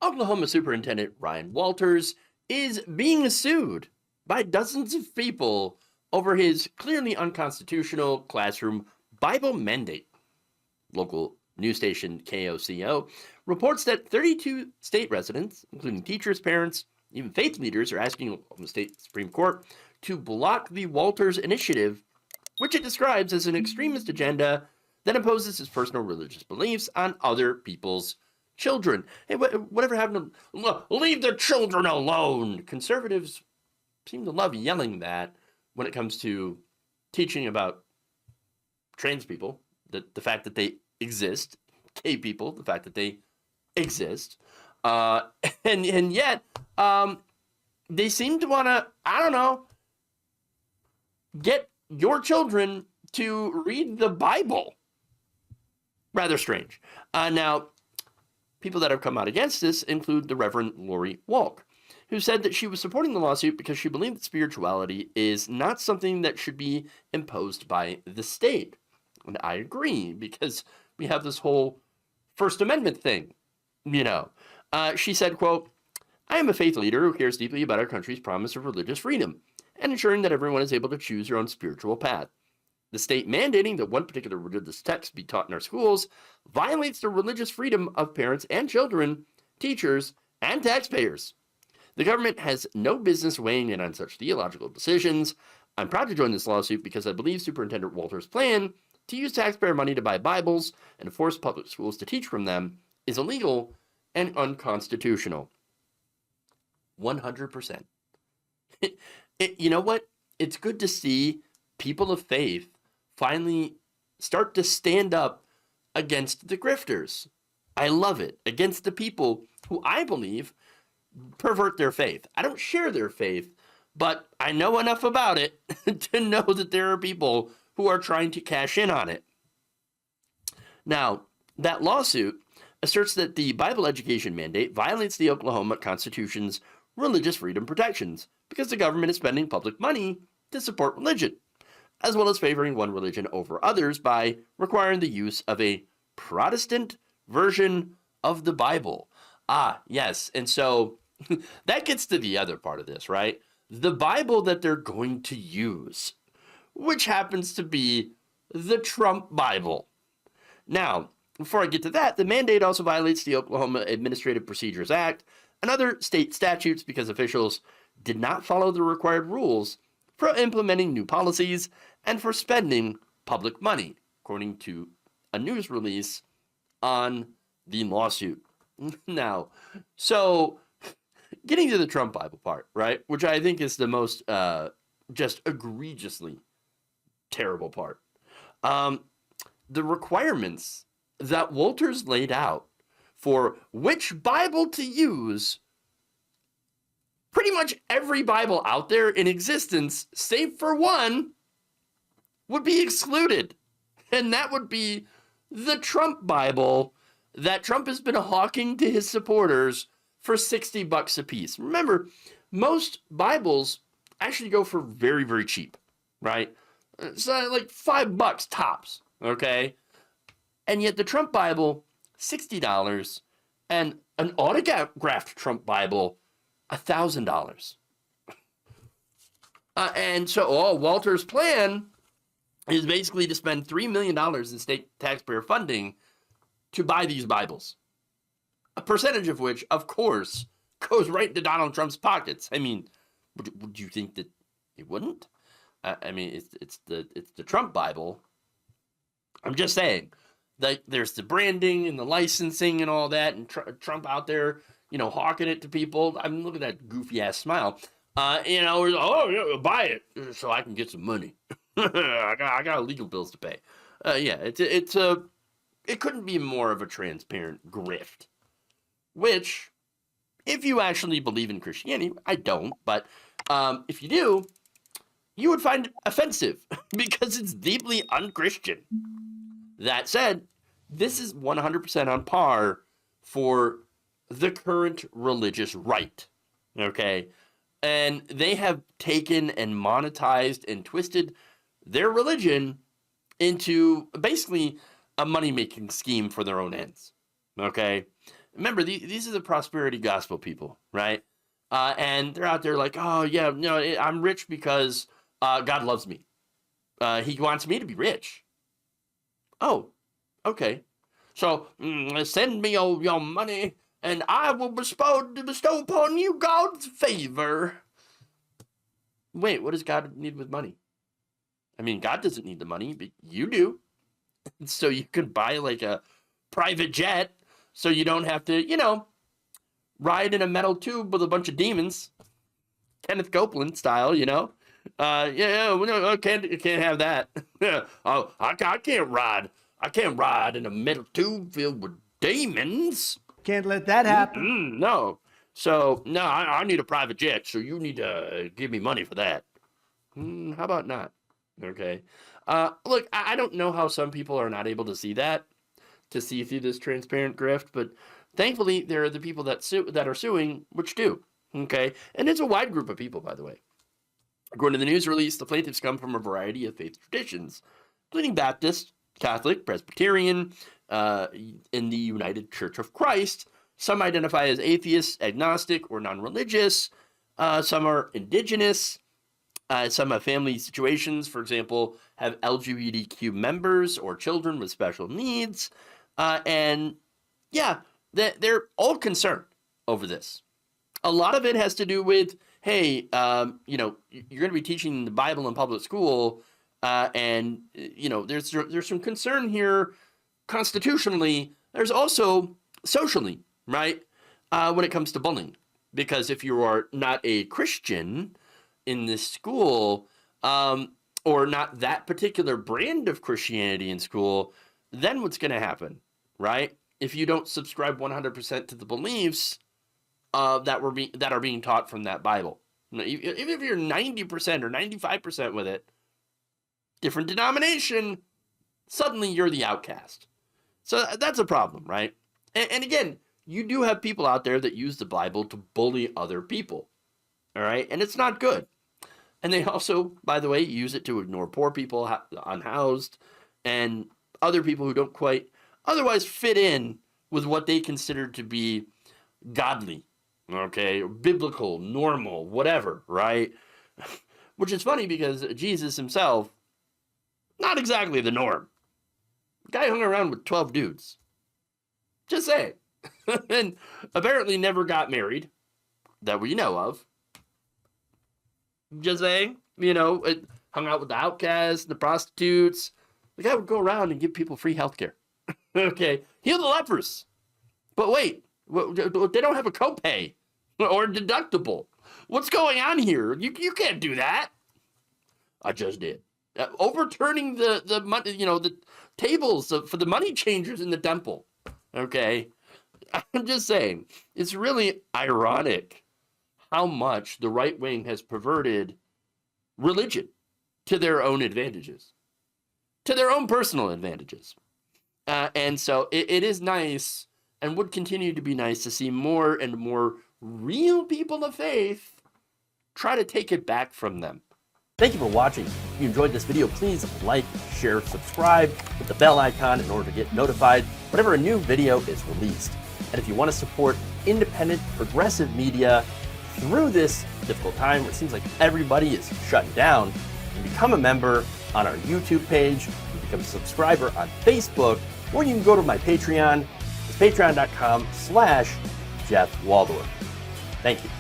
Oklahoma Superintendent Ryan Walters is being sued by dozens of people over his clearly unconstitutional classroom Bible mandate. Local news station KOCO reports that 32 state residents, including teachers, parents, even faith leaders, are asking Oklahoma State Supreme Court to block the Walters initiative, which it describes as an extremist agenda that imposes his personal religious beliefs on other people's children. Hey, whatever happened to leave the children alone? Conservatives seem to love yelling that when it comes to teaching about trans people, the fact that they exist, gay people, the fact that they exist, and yet they seem to want to, I don't know, get your children to read the Bible. Rather strange. Now, people that have come out against this include the Reverend Lori Walk, who said that she was supporting the lawsuit because she believed that spirituality is not something that should be imposed by the state. And I agree, because we have this whole First Amendment thing, She said, quote, "I am a faith leader who cares deeply about our country's promise of religious freedom and ensuring that everyone is able to choose their own spiritual path. The state mandating that one particular religious text be taught in our schools violates the religious freedom of parents and children, teachers, and taxpayers. The government has no business weighing in on such theological decisions. I'm proud to join this lawsuit because I believe Superintendent Walters' plan to use taxpayer money to buy Bibles and to force public schools to teach from them is illegal and unconstitutional." 100%. You know what? It's good to see people of faith finally start to stand up against the grifters. I love it. Against the people who I believe pervert their faith. I don't share their faith, but I know enough about it to know that there are people who are trying to cash in on it. Now, that lawsuit asserts that the Bible education mandate violates the Oklahoma Constitution's religious freedom protections because the government is spending public money to support religion, as well as favoring one religion over others by requiring the use of a Protestant version of the Bible. Ah, yes. And so that gets to the other part of this, right? The Bible that they're going to use, which happens to be the Trump Bible. Now, before I get to that, the mandate also violates the Oklahoma Administrative Procedures Act and other state statutes because officials did not follow the required rules for implementing new policies and for spending public money, according to a news release on the lawsuit. Now, so getting to the Trump Bible part, right, which I think is the most just egregiously terrible part. The requirements that Walters laid out for which Bible to use, pretty much every Bible out there in existence, save for one, would be excluded. And that would be the Trump Bible that Trump has been hawking to his supporters for $60 a piece. Remember, most Bibles actually go for very, very cheap, right? So like $5 tops, okay? And yet the Trump Bible, $60, and an autographed Trump Bible, $1,000. And so Walter's plan is basically to spend $3 million in state taxpayer funding to buy these Bibles. A percentage of which, of course, goes right into Donald Trump's pockets. I mean, would you think that it wouldn't? I mean, it's the Trump Bible. I'm just saying, like, there's the branding and the licensing and all that, and Trump out there, hawking it to people. I mean, look at that goofy ass smile. Oh yeah, buy it so I can get some money. I got legal bills to pay. It couldn't be more of a transparent grift. Which, if you actually believe in Christianity, I don't, but if you do, you would find offensive because it's deeply unchristian. That said, this is 100% on par for the current religious right, okay? And they have taken and monetized and twisted their religion into basically a money-making scheme for their own ends, okay? remember, these are the prosperity gospel people, right? And they're out there like, oh, yeah, no, I'm rich because God loves me. He wants me to be rich. Oh, okay. So send me all your money, and I will bestow upon you God's favor. Wait, what does God need with money? I mean, God doesn't need the money, but you do. So you could buy like a private jet so you don't have to, ride in a metal tube with a bunch of demons. Kenneth Copeland style, no, I can't have that. Oh, I can't ride. I can't ride in a metal tube filled with demons. Can't let that happen. No. So, no, I need a private jet, so you need to give me money for that. How about not? Okay. Look, I don't know how some people are not able to see that, to see through this transparent grift, but thankfully, there are the people that are suing, which do. Okay. And it's a wide group of people, by the way. According to the news release, the plaintiffs come from a variety of faith traditions, including Baptist, Catholic, Presbyterian, in the United Church of Christ. Some identify as atheists, agnostic, or non-religious. Some are indigenous. Some have family situations, for example, have LGBTQ members or children with special needs. And yeah, they're all concerned over this. A lot of it has to do with, hey, you're going to be teaching the Bible in public school, and there's some concern here constitutionally. There's also socially, right, when it comes to bullying, because if you are not a Christian in this school, or not that particular brand of Christianity in school, then what's going to happen, right? If you don't subscribe 100% to the beliefs that are being taught from that Bible, even if you're 90% or 95% with it, different denomination, suddenly you're the outcast. So that's a problem, right? And again, you do have people out there that use the Bible to bully other people, all right? And it's not good. And they also, by the way, use it to ignore poor people, unhoused, and other people who don't quite otherwise fit in with what they consider to be godly, okay, biblical, normal, whatever, right? Which is funny because Jesus himself, not exactly the norm. The guy hung around with 12 dudes. Just saying. And apparently never got married, that we know of. Just saying, hung out with the outcasts, the prostitutes. The guy would go around and give people free healthcare. Okay, heal the lepers. But wait, they don't have a copay or a deductible. What's going on here? You can't do that. I just did. Overturning the money, the tables for the money changers in the temple. Okay, I'm just saying, it's really ironic how much the right wing has perverted religion to their own advantages, to their own personal advantages. And so it is nice and would continue to be nice to see more and more real people of faith try to take it back from them. Thank you for watching. If you enjoyed this video, please like, share, subscribe with the bell icon in order to get notified whenever a new video is released. And if you want to support independent, progressive media through this difficult time where it seems like everybody is shutting down, you can become a member on our YouTube page, you can become a subscriber on Facebook, or you can go to my Patreon. It's patreon.com/Jeff Waldorf. Thank you.